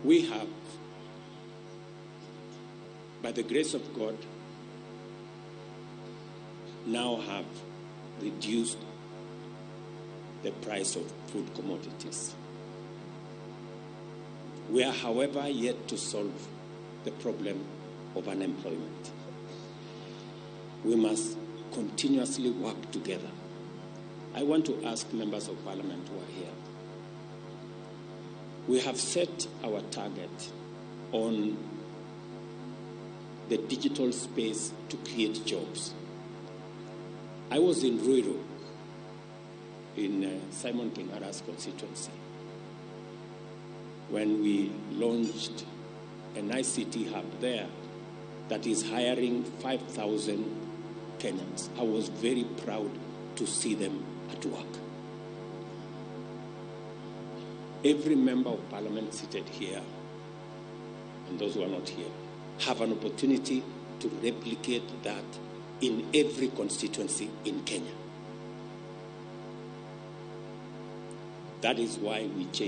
We have, by the grace of God, now have reduced the price of food commodities. We are, however, yet to solve the problem of unemployment. We must continuously work together. I want to ask members of parliament who are here. We have set our target on the digital space to create jobs. I was in Ruto, in Simon Kingara's constituency, when we launched an ICT hub there that is hiring 5,000 Kenyans. I was very proud to see them at work. Every member of parliament seated here, and those who are not here, have an opportunity to replicate that in every constituency in Kenya. That is why we changed